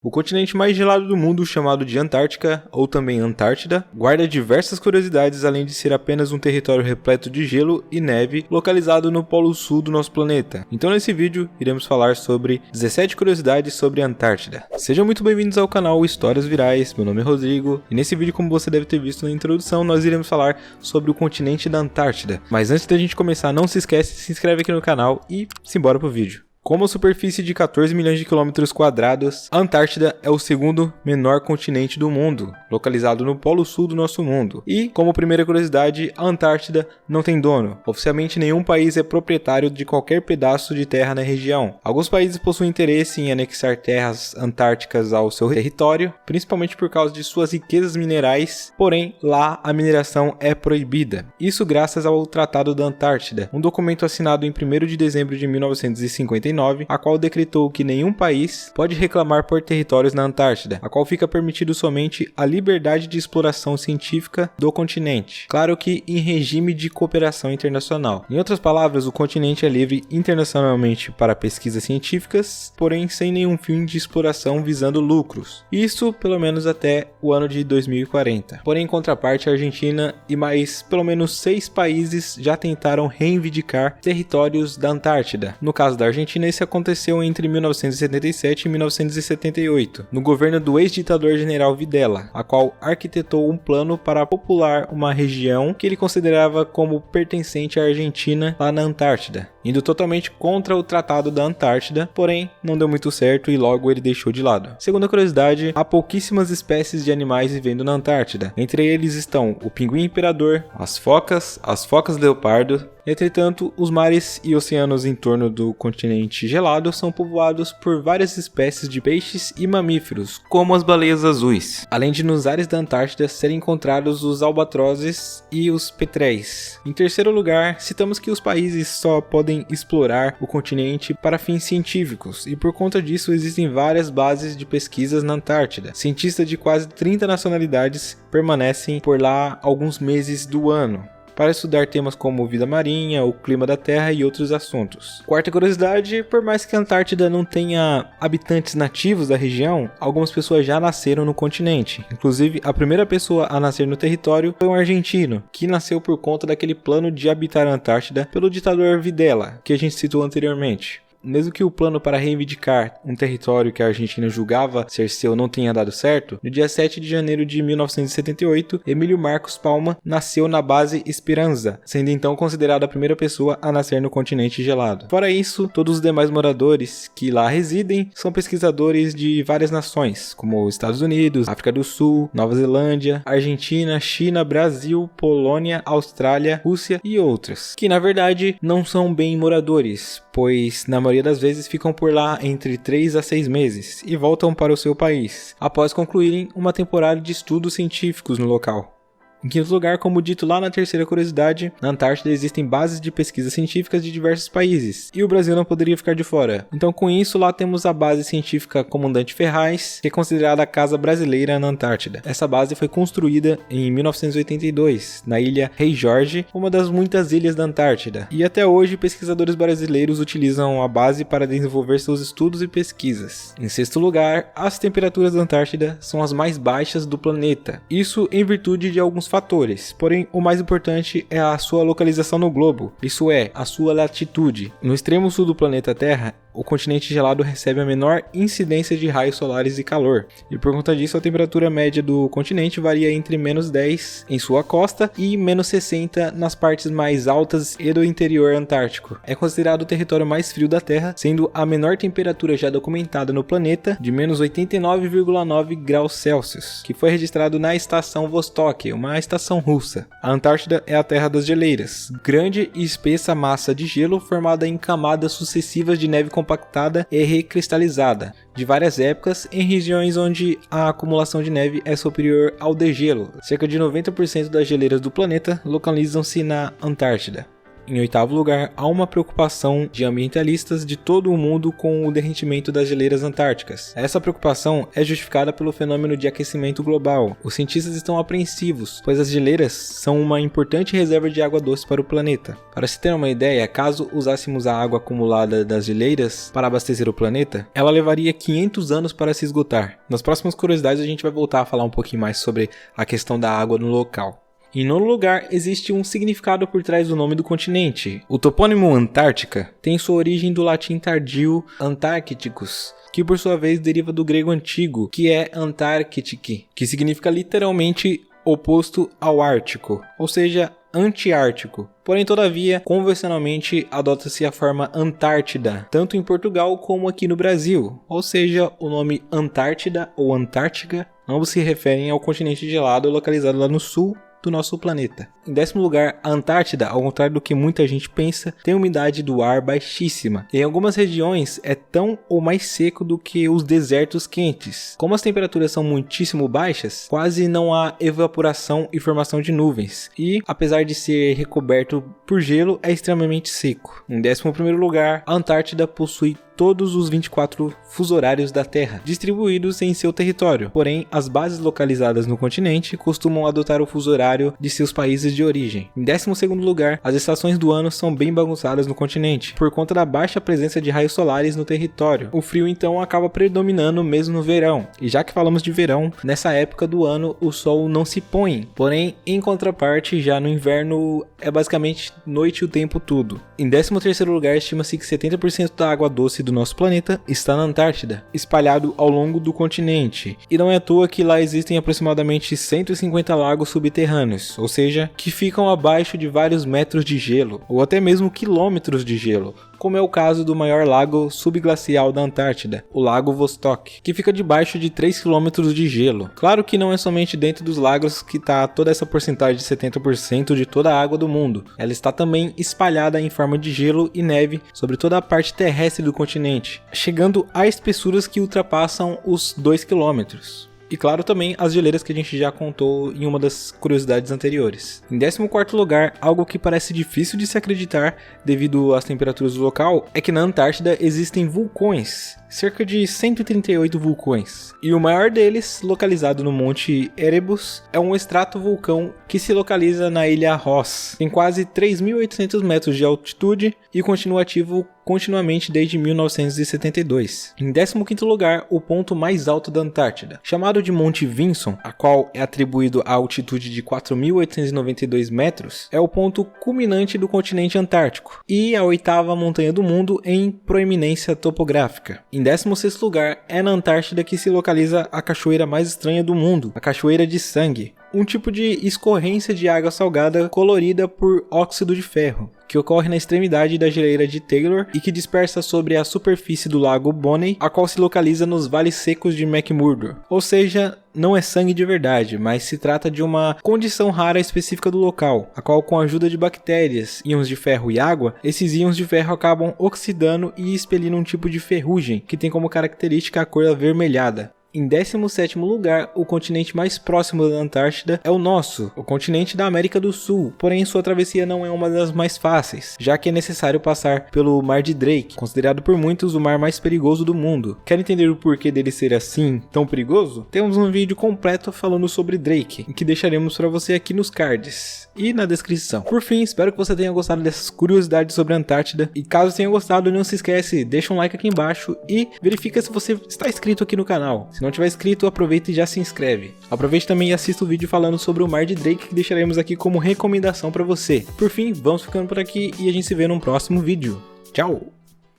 O continente mais gelado do mundo, chamado de Antártica, ou também Antártida, guarda diversas curiosidades além de ser apenas um território repleto de gelo e neve localizado no polo sul do nosso planeta. Então nesse vídeo, iremos falar sobre 17 curiosidades sobre a Antártida. Sejam muito bem-vindos ao canal Histórias Virais, meu nome é Rodrigo, e nesse vídeo, como você deve ter visto na introdução, nós iremos falar sobre o continente da Antártida. Mas antes da gente começar, não se esquece, se inscreve aqui no canal e simbora pro vídeo. Com uma superfície de 14 milhões de quilômetros quadrados, a Antártida é o segundo menor continente do mundo, localizado no polo sul do nosso mundo. E, como primeira curiosidade, a Antártida não tem dono. Oficialmente, nenhum país é proprietário de qualquer pedaço de terra na região. Alguns países possuem interesse em anexar terras antárticas ao seu território, principalmente por causa de suas riquezas minerais, porém, lá a mineração é proibida. Isso graças ao Tratado da Antártida, um documento assinado em 1º de dezembro de 1959, a qual decretou que nenhum país pode reclamar por territórios na Antártida, a qual fica permitido somente a liberdade de exploração científica do continente, claro que em regime de cooperação internacional. Em outras palavras, o continente é livre internacionalmente para pesquisas científicas, porém sem nenhum fim de exploração visando lucros. Isso pelo menos até o ano de 2040. Porém, em contraparte, a Argentina e mais pelo menos 6 países já tentaram reivindicar territórios da Antártida. No caso da Argentina, esse aconteceu entre 1977 e 1978, no governo do ex-ditador General Videla, a qual arquitetou um plano para popular uma região que ele considerava como pertencente à Argentina lá na Antártida, indo totalmente contra o Tratado da Antártida, porém não deu muito certo e logo ele deixou de lado. Segunda curiosidade, há pouquíssimas espécies de animais vivendo na Antártida. Entre eles estão o pinguim imperador, as focas leopardo. Entretanto, os mares e oceanos em torno do continente gelado são povoados por várias espécies de peixes e mamíferos, como as baleias azuis, além de nos ares da Antártida serem encontrados os albatrozes e os petréis. Em terceiro lugar, citamos que os países só podem explorar o continente para fins científicos, e por conta disso existem várias bases de pesquisas na Antártida. Cientistas de quase 30 nacionalidades permanecem por lá alguns meses do ano, para estudar temas como vida marinha, o clima da Terra e outros assuntos. Quarta curiosidade, por mais que a Antártida não tenha habitantes nativos da região, algumas pessoas já nasceram no continente. Inclusive, a primeira pessoa a nascer no território foi um argentino, que nasceu por conta daquele plano de habitar a Antártida pelo ditador Videla, que a gente citou anteriormente. Mesmo que o plano para reivindicar um território que a Argentina julgava ser seu não tenha dado certo, no dia 7 de janeiro de 1978, Emílio Marcos Palma nasceu na base Esperanza, sendo então considerado a primeira pessoa a nascer no continente gelado. Fora isso, todos os demais moradores que lá residem são pesquisadores de várias nações, como Estados Unidos, África do Sul, Nova Zelândia, Argentina, China, Brasil, Polônia, Austrália, Rússia e outras, que na verdade não são bem moradores, pois na maioria das vezes ficam por lá entre 3 a 6 meses e voltam para o seu país, após concluírem uma temporada de estudos científicos no local. Em quinto lugar, como dito lá na terceira curiosidade, na Antártida existem bases de pesquisas científicas de diversos países, e o Brasil não poderia ficar de fora. Então com isso, lá temos a base científica Comandante Ferraz, que é considerada a casa brasileira na Antártida. Essa base foi construída em 1982, na ilha Rei Jorge, uma das muitas ilhas da Antártida, e até hoje pesquisadores brasileiros utilizam a base para desenvolver seus estudos e pesquisas. Em sexto lugar, as temperaturas da Antártida são as mais baixas do planeta, isso em virtude de alguns fatores, porém o mais importante é a sua localização no globo, isso é, a sua latitude. No extremo sul do planeta Terra, o continente gelado recebe a menor incidência de raios solares e calor, e por conta disso a temperatura média do continente varia entre -10 em sua costa e -60 nas partes mais altas e do interior antártico. É considerado o território mais frio da Terra, sendo a menor temperatura já documentada no planeta de -89,9 graus Celsius, que foi registrado na estação Vostok, uma estação russa. A Antártida é a terra das geleiras, grande e espessa massa de gelo formada em camadas sucessivas de neve compactada e recristalizada, de várias épocas, em regiões onde a acumulação de neve é superior ao degelo. Cerca de 90% das geleiras do planeta localizam-se na Antártida. Em oitavo lugar, há uma preocupação de ambientalistas de todo o mundo com o derretimento das geleiras antárticas. Essa preocupação é justificada pelo fenômeno de aquecimento global. Os cientistas estão apreensivos, pois as geleiras são uma importante reserva de água doce para o planeta. Para se ter uma ideia, caso usássemos a água acumulada das geleiras para abastecer o planeta, ela levaria 500 anos para se esgotar. Nas próximas curiosidades a gente vai voltar a falar um pouquinho mais sobre a questão da água no local. Em nono lugar, existe um significado por trás do nome do continente. O topônimo Antártica tem sua origem do latim tardio Antarcticus, que por sua vez deriva do grego antigo, que é Antarctique, que significa literalmente oposto ao Ártico, ou seja, anti-ártico. Porém, todavia, convencionalmente adota-se a forma Antártida, tanto em Portugal como aqui no Brasil, ou seja, o nome Antártida ou Antártica, ambos se referem ao continente gelado localizado lá no sul do nosso planeta. Em décimo lugar, a Antártida, ao contrário do que muita gente pensa, tem umidade do ar baixíssima. Em algumas regiões é tão ou mais seco do que os desertos quentes. Como as temperaturas são muitíssimo baixas, quase não há evaporação e formação de nuvens. E, apesar de ser recoberto por gelo, é extremamente seco. Em décimo primeiro lugar, a Antártida possui todos os 24 fuso horários da Terra, distribuídos em seu território. Porém, as bases localizadas no continente costumam adotar o fuso horário de seus países de origem. Em 12º lugar, as estações do ano são bem bagunçadas no continente, por conta da baixa presença de raios solares no território. O frio então acaba predominando mesmo no verão. E já que falamos de verão, nessa época do ano o sol não se põe. Porém, em contraparte, já no inverno é basicamente noite o tempo todo. Em 13º lugar, estima-se que 70% da água doce do nosso planeta está na Antártida, espalhado ao longo do continente. E não é à toa que lá existem aproximadamente 150 lagos subterrâneos, ou seja, que ficam abaixo de vários metros de gelo, ou até mesmo quilômetros de gelo, como é o caso do maior lago subglacial da Antártida, o Lago Vostok, que fica debaixo de 3 km de gelo. Claro que não é somente dentro dos lagos que está toda essa porcentagem de 70% de toda a água do mundo. Ela está também espalhada em forma de gelo e neve sobre toda a parte terrestre do continente, chegando a espessuras que ultrapassam os 2 km. E claro também as geleiras que a gente já contou em uma das curiosidades anteriores. Em 14º lugar, algo que parece difícil de se acreditar devido às temperaturas do local, é que na Antártida existem vulcões, cerca de 138 vulcões. E o maior deles, localizado no Monte Erebus, é um estratovulcão que se localiza na ilha Ross. Tem quase 3.800 metros de altitude e continua ativo continuamente desde 1972. Em 15º lugar, o ponto mais alto da Antártida, chamado de Monte Vinson, a qual é atribuído à altitude de 4.892 metros, é o ponto culminante do continente antártico e a 8ª montanha do mundo em proeminência topográfica. Em 16º lugar, é na Antártida que se localiza a cachoeira mais estranha do mundo, a Cachoeira de Sangue, um tipo de escorrência de água salgada colorida por óxido de ferro, que ocorre na extremidade da geleira de Taylor e que dispersa sobre a superfície do lago Bonney, a qual se localiza nos vales secos de McMurdo. Ou seja, não é sangue de verdade, mas se trata de uma condição rara específica do local, a qual, com a ajuda de bactérias, íons de ferro e água, esses íons de ferro acabam oxidando e expelindo um tipo de ferrugem, que tem como característica a cor avermelhada. Em 17º lugar, o continente mais próximo da Antártida é o nosso, o continente da América do Sul, porém sua travessia não é uma das mais fáceis, já que é necessário passar pelo Mar de Drake, considerado por muitos o mar mais perigoso do mundo. Quer entender o porquê dele ser assim, tão perigoso? Temos um vídeo completo falando sobre Drake, que deixaremos para você aqui nos cards e na descrição. Por fim, espero que você tenha gostado dessas curiosidades sobre a Antártida, e caso tenha gostado, não se esquece, deixa um like aqui embaixo e verifica se você está inscrito aqui no canal. Se não tiver inscrito, aproveita e já se inscreve. Aproveite também e assista o vídeo falando sobre o Mar de Drake, que deixaremos aqui como recomendação para você. Por fim, vamos ficando por aqui e a gente se vê num próximo vídeo. Tchau!